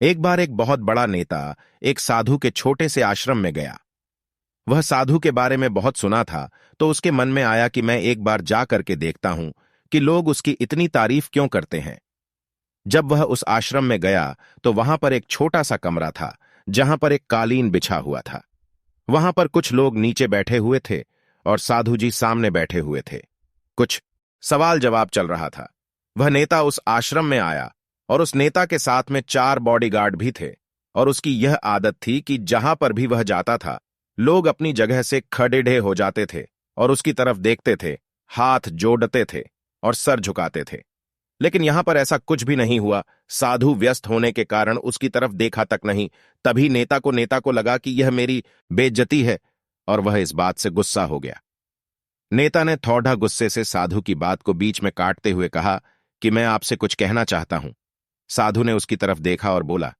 एक बार एक बहुत बड़ा नेता एक साधु के छोटे से आश्रम में गया। वह साधु के बारे में बहुत सुना था, तो उसके मन में आया कि मैं एक बार जा करके देखता हूं कि लोग उसकी इतनी तारीफ क्यों करते हैं। जब वह उस आश्रम में गया तो वहां पर एक छोटा सा कमरा था, जहां पर एक कालीन बिछा हुआ था। वहां पर कुछ लोग नीचे बैठे हुए थे और साधु जी सामने बैठे हुए थे। कुछ सवाल जवाब चल रहा था। वह नेता उस आश्रम में आया और उस नेता के साथ में 4 बॉडीगार्ड भी थे, और उसकी यह आदत थी कि जहां पर भी वह जाता था, लोग अपनी जगह से खड़े हो जाते थे और उसकी तरफ देखते थे, हाथ जोड़ते थे और सर झुकाते थे। लेकिन यहां पर ऐसा कुछ भी नहीं हुआ। साधु व्यस्त होने के कारण उसकी तरफ देखा तक नहीं। तभी नेता को लगा कि यह मेरी बेइज्जती है, और वह इस बात से गुस्सा हो गया। नेता ने थोड़ा गुस्से से साधु की बात को बीच में काटते हुए कहा कि मैं आपसे कुछ कहना चाहता हूं। साधु ने उसकी तरफ देखा और बोला,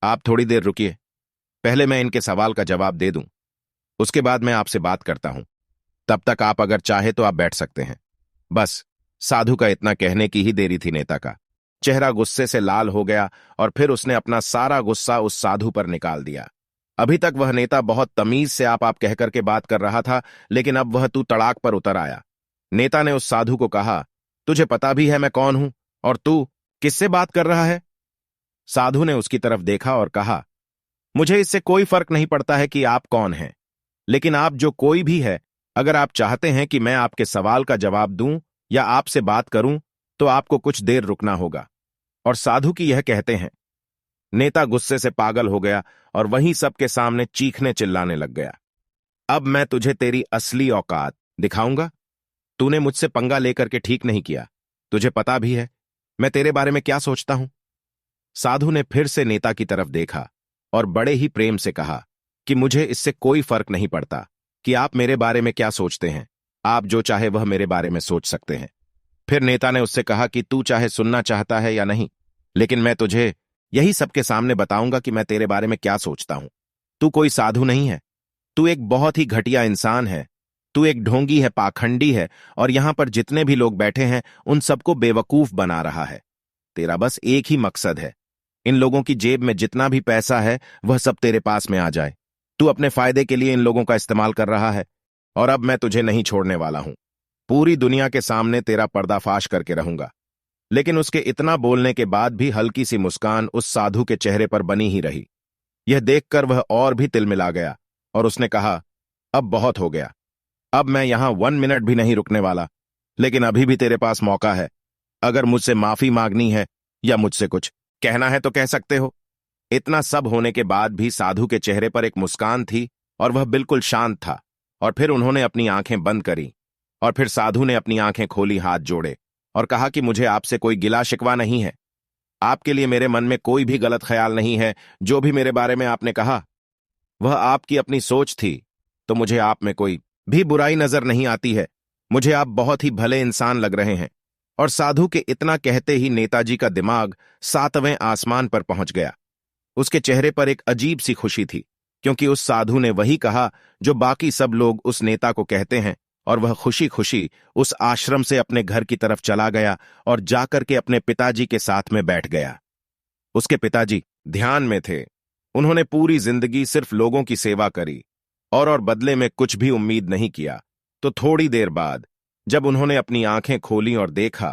आप थोड़ी देर रुकिए, पहले मैं इनके सवाल का जवाब दे दूं, उसके बाद मैं आपसे बात करता हूं। तब तक आप अगर चाहे तो आप बैठ सकते हैं। बस साधु का इतना कहने की ही देरी थी। नेता का चेहरा गुस्से से लाल हो गया और फिर उसने अपना सारा गुस्सा उस साधु पर निकाल दिया। अभी तक वह नेता बहुत तमीज से आप कह करके बात कर रहा था, लेकिन अब वह तू तड़ाक पर उतर आया। नेता ने उस साधु को कहा, तुझे पता भी है मैं कौन हूं, और तू किससे बात कर रहा है? साधु ने उसकी तरफ देखा और कहा, मुझे इससे कोई फर्क नहीं पड़ता है कि आप कौन हैं, लेकिन आप जो कोई भी है, अगर आप चाहते हैं कि मैं आपके सवाल का जवाब दूं या आपसे बात करूं, तो आपको कुछ देर रुकना होगा। और साधु की यह कहते हैं। नेता गुस्से से पागल हो गया और वहीं सबके सामने चीखने चिल्लाने लग गया, अब मैं तुझे तेरी असली औकात दिखाऊंगा। तूने मुझसे पंगा लेकर के ठीक नहीं किया। तुझे पता भी है मैं तेरे बारे में क्या सोचता हूं। साधु ने फिर से नेता की तरफ देखा और बड़े ही प्रेम से कहा कि मुझे इससे कोई फर्क नहीं पड़ता कि आप मेरे बारे में क्या सोचते हैं। आप जो चाहे वह मेरे बारे में सोच सकते हैं। फिर नेता ने उससे कहा कि तू चाहे सुनना चाहता है या नहीं, लेकिन मैं तुझे यही सबके सामने बताऊंगा कि मैं तेरे बारे में क्या सोचता हूं। तू कोई साधु नहीं है। तू एक बहुत ही घटिया इंसान है। तू एक ढोंगी है, पाखंडी है, और यहां पर जितने भी लोग बैठे हैं उन सबको बेवकूफ बना रहा है। तेरा बस एक ही मकसद है, इन लोगों की जेब में जितना भी पैसा है वह सब तेरे पास में आ जाए। तू अपने फायदे के लिए इन लोगों का इस्तेमाल कर रहा है, और अब मैं तुझे नहीं छोड़ने वाला हूं। पूरी दुनिया के सामने तेरा पर्दाफाश करके रहूंगा। लेकिन उसके इतना बोलने के बाद भी हल्की सी मुस्कान उस साधु के चेहरे पर बनी ही रही। यह देखकर वह और भी तिलमिला गया और उसने कहा, अब बहुत हो गया। अब मैं यहां 1 मिनट भी नहीं रुकने वाला। लेकिन अभी भी तेरे पास मौका है। अगर मुझसे माफी मांगनी है या मुझसे कुछ कहना है तो कह सकते हो। इतना सब होने के बाद भी साधु के चेहरे पर एक मुस्कान थी और वह बिल्कुल शांत था। और फिर उन्होंने अपनी आंखें बंद करी और फिर साधु ने अपनी आंखें खोली, हाथ जोड़े और कहा कि मुझे आपसे कोई गिला शिकवा नहीं है। आपके लिए मेरे मन में कोई भी गलत ख्याल नहीं है। जो भी मेरे बारे में आपने कहा वह आपकी अपनी सोच थी, तो मुझे आप में कोई भी बुराई नजर नहीं आती है। मुझे आप बहुत ही भले इंसान लग रहे हैं। और साधु के इतना कहते ही नेताजी का दिमाग 7वें आसमान पर पहुंच गया। उसके चेहरे पर एक अजीब सी खुशी थी, क्योंकि उस साधु ने वही कहा जो बाकी सब लोग उस नेता को कहते हैं। और वह खुशी खुशी उस आश्रम से अपने घर की तरफ चला गया और जाकर के अपने पिताजी के साथ में बैठ गया। उसके पिताजी ध्यान में थे। उन्होंने पूरी जिंदगी सिर्फ लोगों की सेवा करी और बदले में कुछ भी उम्मीद नहीं किया। तो थोड़ी देर बाद जब उन्होंने अपनी आंखें खोली और देखा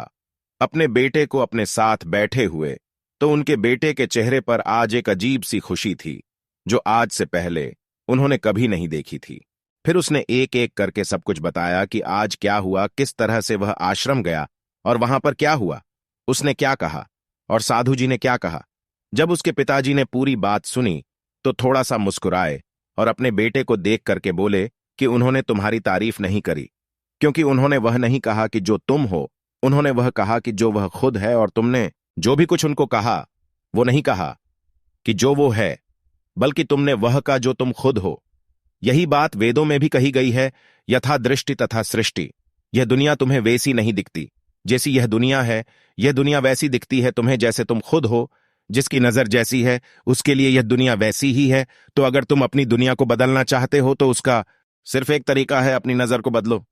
अपने बेटे को अपने साथ बैठे हुए, तो उनके बेटे के चेहरे पर आज एक अजीब सी खुशी थी जो आज से पहले उन्होंने कभी नहीं देखी थी। फिर उसने एक एक करके सब कुछ बताया कि आज क्या हुआ, किस तरह से वह आश्रम गया और वहां पर क्या हुआ, उसने क्या कहा और साधु जी ने क्या कहा। जब उसके पिताजी ने पूरी बात सुनी तो थोड़ा सा मुस्कुराए और अपने बेटे को देख करके बोले कि उन्होंने तुम्हारी तारीफ नहीं करी, क्योंकि उन्होंने वह नहीं कहा कि जो तुम हो, उन्होंने वह कहा कि जो वह खुद है। और तुमने जो भी कुछ उनको कहा वो नहीं कहा कि जो वो है, बल्कि तुमने वह कहा जो तुम खुद हो। यही बात वेदों में भी कही गई है, यथा दृष्टि तथा सृष्टि। यह दुनिया तुम्हें वैसी नहीं दिखती जैसी यह दुनिया है। यह दुनिया वैसी दिखती है तुम्हें जैसे तुम खुद हो। जिसकी नजर जैसी है उसके लिए यह दुनिया वैसी ही है। तो अगर तुम अपनी दुनिया को बदलना चाहते हो तो उसका सिर्फ एक तरीका है, अपनी नजर को बदलो।